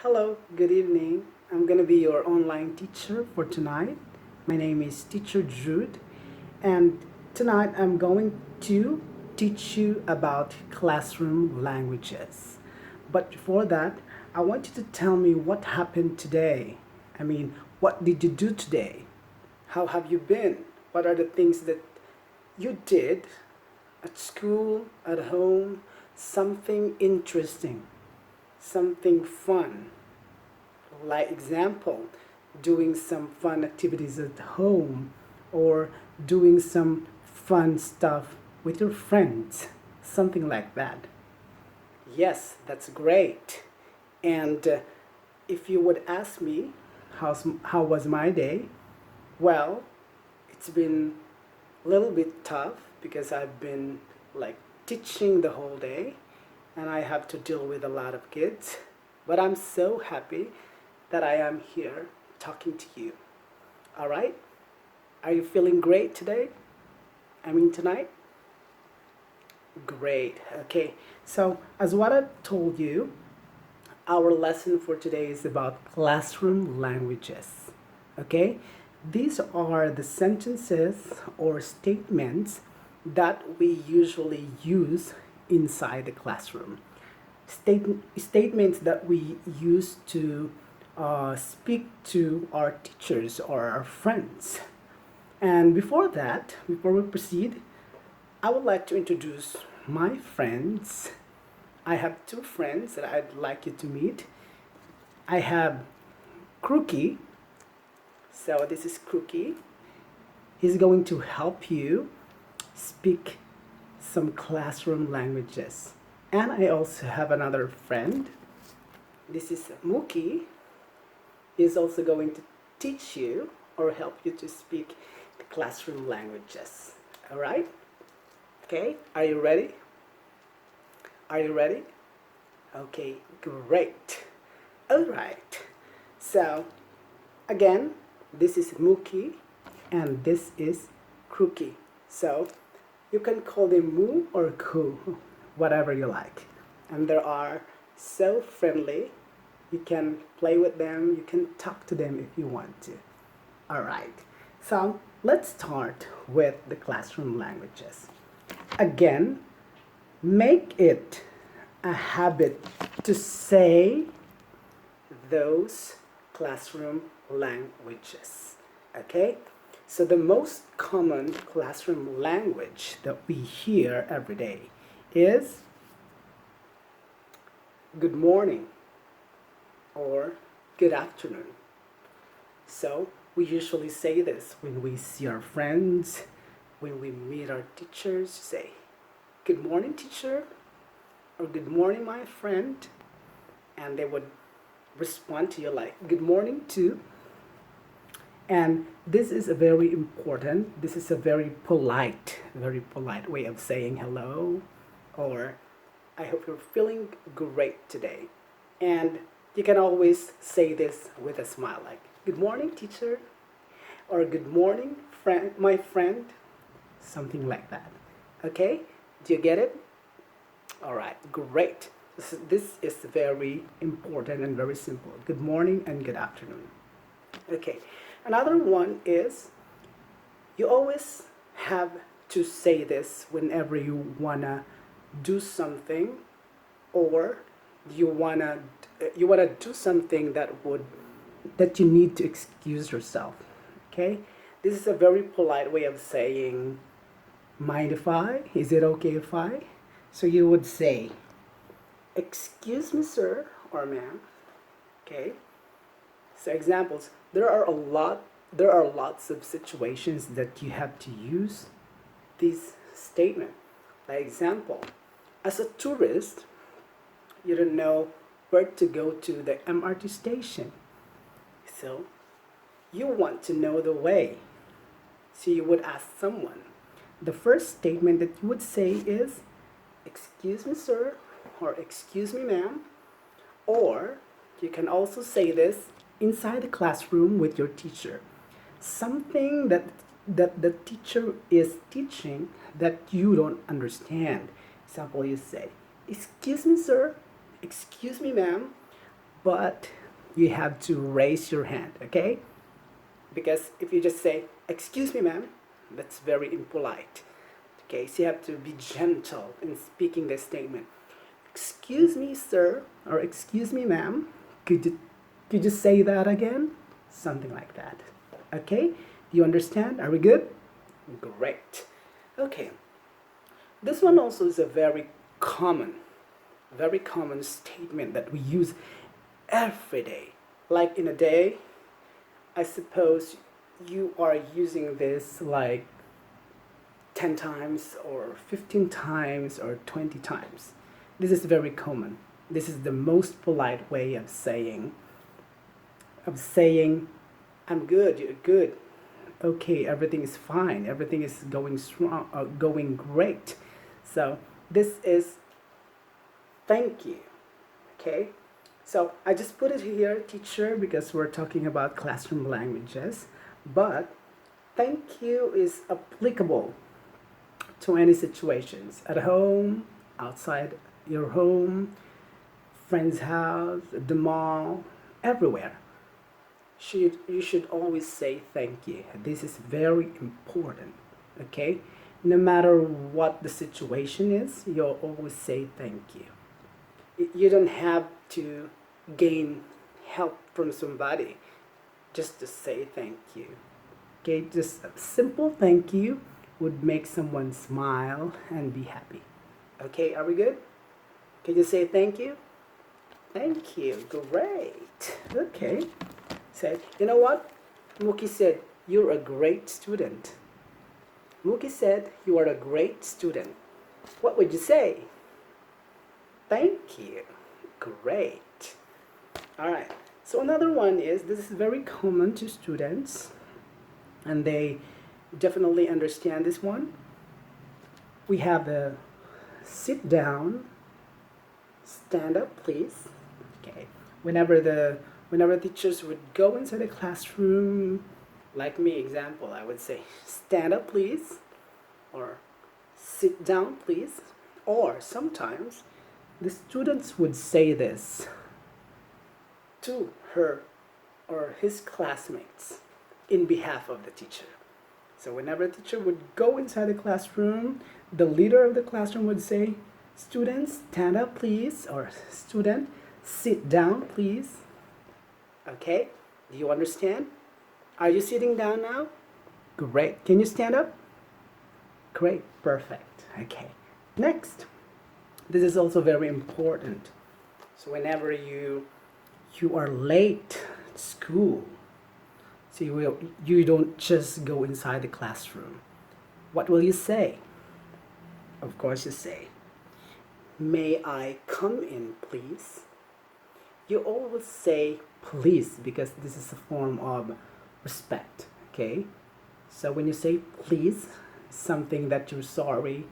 Hello, good evening. I'm going to be your online teacher for tonight. My name is Teacher Jude, and tonight I'm going to teach you about classroom languages. But before that, I want you to tell me what happened today. What did you do today? How have you been? What are the things that you did at school, at home? Something interesting, something fun. Like example, doing some fun activities at home or doing some fun stuff with your friends, something like that. Yes, that's great. And if you would ask me how was my day, well, it's been a little bit tough because I've been like teaching the whole day and I have to deal with a lot of kids. But I'm so happy that I am here talking to you. All right? Are you feeling great today? Tonight? Great. Okay. So, as what I've told you, our lesson for today is about classroom languages. Okay? These are the sentences or statements that we usually use inside the classroom. Statements that we use to speak to our teachers or our friends. And before that, before we proceed, I would like to introduce my friends. I have two friends that I'd like you to meet. I have Crookie. So this is Crookie. He's going to help you speak some classroom languages. And I also have another friend. This is Mookie. He's also going to teach you or help you to speak the classroom languages. All right? Okay, are you ready? Are you ready? Okay, great. All right. So, again, this is Mookie and this is Crookie. So, you can call them Moo or Koo, whatever you like. And they are so friendly. You can play with them, you can talk to them if you want to. All right. So, let's start with the classroom languages. Again, make it a habit to say those classroom languages. Okay? So the most common classroom language that we hear every day is good morning or good afternoon. So we usually say this when we see our friends, when we meet our teachers, say, good morning, teacher, or good morning, my friend. And they would respond to you like, good morning, too. And this is a very important, this is a very polite way of saying hello, or I hope you're feeling great today. And you can always say this with a smile like, good morning, teacher, or good morning, friend, my friend, something like that. Okay? Do you get it? All right, great. This is very important and very simple. Good morning and good afternoon. Okay, another one is you always have to say this whenever you wanna do something or you wanna do something that you need to excuse yourself. Okay, this is a very polite way of saying, mind if I? Is it okay if I? So you would say, excuse me, sir or ma'am. Okay. So examples, there are lots of situations that you have to use this statement. By example, as a tourist, you don't know where to go to the MRT station. So you want to know the way. So you would ask someone. The first statement that you would say is, excuse me, sir, or excuse me, ma'am. Or you can also say this inside the classroom with your teacher. Something that the teacher is teaching that you don't understand. Example, you say, excuse me, sir, excuse me, ma'am, but you have to raise your hand, okay? Because if you just say, "Excuse me, ma'am," that's very impolite. Okay, so you have to be gentle in speaking this statement. "Excuse me, sir," or "Excuse me, ma'am. Could you say that again?" Something like that. Okay, do you understand? Are we good? Great. Okay, this one also is a very common statement that we use every day. Like in a day, I suppose you are using this like 10 times or 15 times or 20 times. This is very common. This is the most polite way of saying "I'm good, you're good. Okay, everything is fine. Everything is going strong, going great." So this is "thank you." Okay? So I just put it here, teacher, because we're talking about classroom languages, but "thank you" is applicable to any situations, at home, outside your home, friend's house, the mall, everywhere. You should always say "thank you." This is very important, okay? No matter what the situation is, you'll always say "thank you." You don't have to gain help from somebody just to say "thank you." Okay, just a simple "thank you" would make someone smile and be happy. Okay, are we good? Can you say "thank you"? Thank you. Great. Okay. Say, "You know what? Mookie said you're a great student." Mookie said you are a great student. What would you say? Thank you. Great. All right. So another one is, this is very common to students, and they definitely understand this one. We have the "sit down," "stand up, please." Okay. Whenever teachers would go inside the classroom, like me, example, I would say, "Stand up, please," or "Sit down, please." Or sometimes the students would say this to her or his classmates in behalf of the teacher. So whenever a teacher would go inside the classroom, the leader of the classroom would say, "Students, stand up, please," or "Student, sit down, please." Okay, do you understand? Are you sitting down now? Great. Can you stand up? Great, perfect. Okay, next. This is also very important. So whenever you are late at school, so you don't just go inside the classroom. What will you say? Of course you say, "May I come in, please?" You always say "please" because this is a form of respect, okay? So when you say "please," something that you're sorry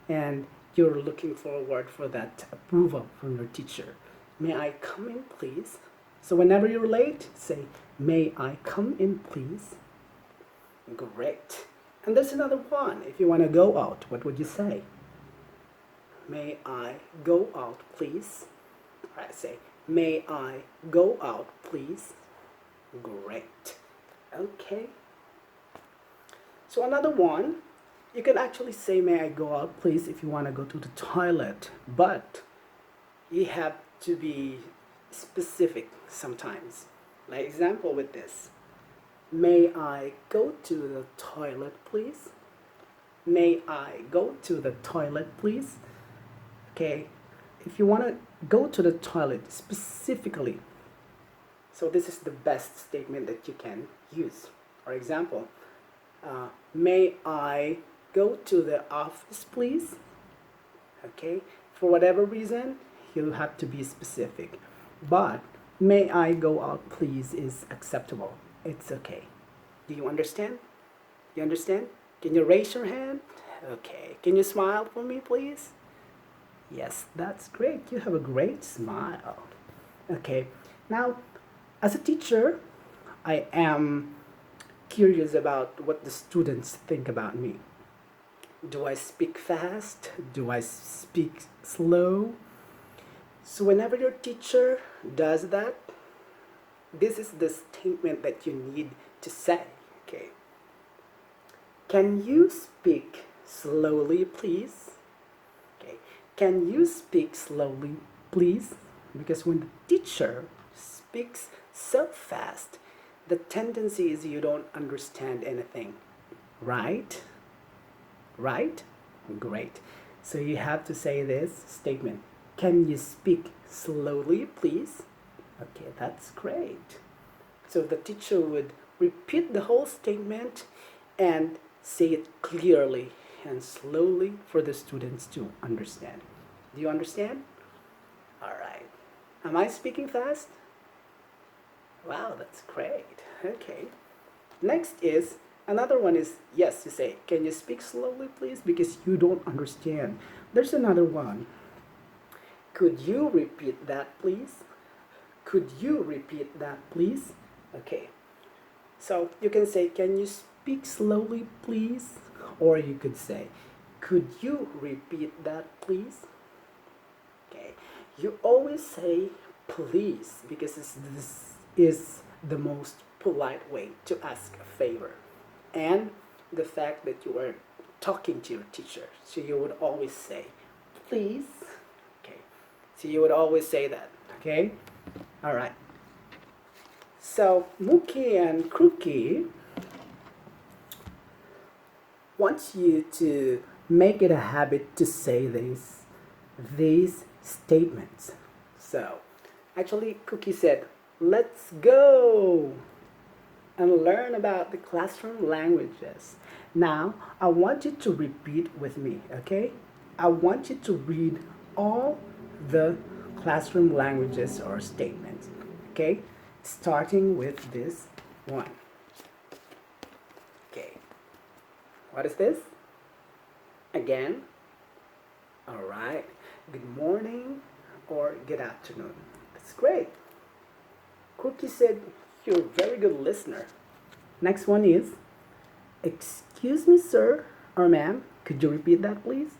and you're looking forward for that approval from your teacher. "May I come in, please?" So whenever you're late, say, "May I come in, please?" Great. And there's another one. If you want to go out, what would you say? "May I go out, please?" All right, say, "May I go out, please?" Great. Okay. So another one, you can actually say "May I go out, please" if you want to go to the toilet, but you have to be specific sometimes. Like example with this, "May I go to the toilet, please?" "May I go to the toilet, please?" Okay, if you want to go to the toilet specifically, so this is the best statement that you can use. For example, "May I go to the office, please?" Okay, for whatever reason, you have to be specific. But "May I go out, please" is acceptable. It's okay. Do you understand? You understand? Can you raise your hand? Okay. Can you smile for me, please? Yes, that's great. You have a great smile. Okay. Now, as a teacher, I am curious about what the students think about me. Do I speak fast? Do I speak slow? So whenever your teacher does that, This is the statement that you need to say. Okay. Can you speak slowly, please? Okay. Can you speak slowly, please? Because when the teacher speaks so fast, the tendency is you don't understand anything. Right? Right? Great. So you have to say this statement. Can you speak slowly, please? Okay, that's great. So the teacher would repeat the whole statement and say it clearly and slowly for the students to understand. Do you understand? All right. Am I speaking fast? Wow, that's great. Okay. Next is another one is yes, you say, can you speak slowly, please? Because you don't understand. There's another one. Could you repeat that, please? Could you repeat that, please? Okay. So you can say, can you speak slowly, please? Or you could say, could you repeat that, please? Okay. You always say please because this is the most polite way to ask a favor. And the fact that you are talking to your teacher. So you would always say, please. Okay. So you would always say that. Okay. All right. So Mookie and Crookie wants you to make it a habit to say these statements. So actually Cookie said, let's go and learn about the classroom languages. Now I want you to repeat with me, okay? I want you to read all the classroom languages or statements, okay? Starting with this one. Okay. What is this? Again. All right. Good morning or good afternoon. That's great. Cookie said you're a very good listener. Next one is, excuse me, sir or ma'am. Could you repeat that, please?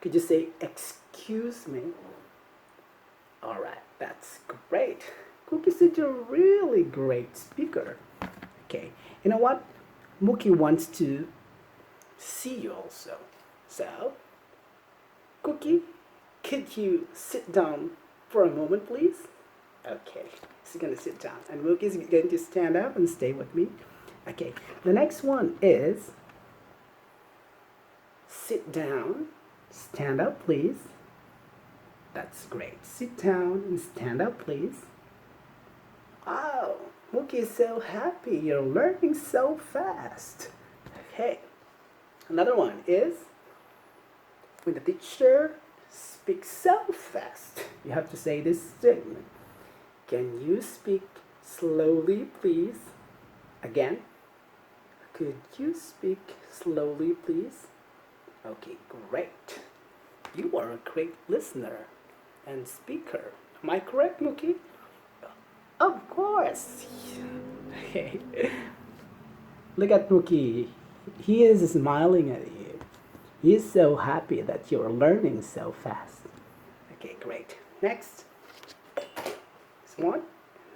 Could you say, excuse me? All right, that's great. Cookie said you're a really great speaker. Okay, you know what? Mookie wants to see you also. So, Cookie, could you sit down for a moment, please? Okay, he's going to sit down. And Mookie's going to stand up and stay with me. Okay, the next one is sit down, stand up, please. That's great. Sit down and stand up, please. Wow, Mookie is so happy. You're learning so fast. Okay, another one is when the teacher speaks so fast, you have to say this statement. Can you speak slowly, please? Again, could you speak slowly, please? Okay, great. You are a great listener and speaker. Am I correct, Mookie? Of course. Okay. Look at Mookie. He is smiling at you. He's so happy that you're learning so fast. Okay, great. Next. This one.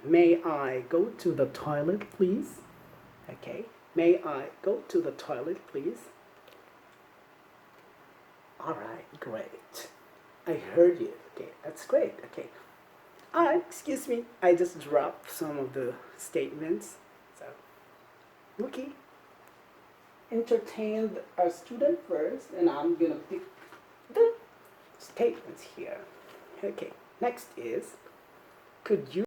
May I go to the toilet, please? Okay. May I go to the toilet, please? All right, great. I heard you. Okay, that's great. Okay. Excuse me. I just dropped some of the statements. So, Mookie, entertain our student first, and I'm gonna pick the statements here. Okay. Next is, could you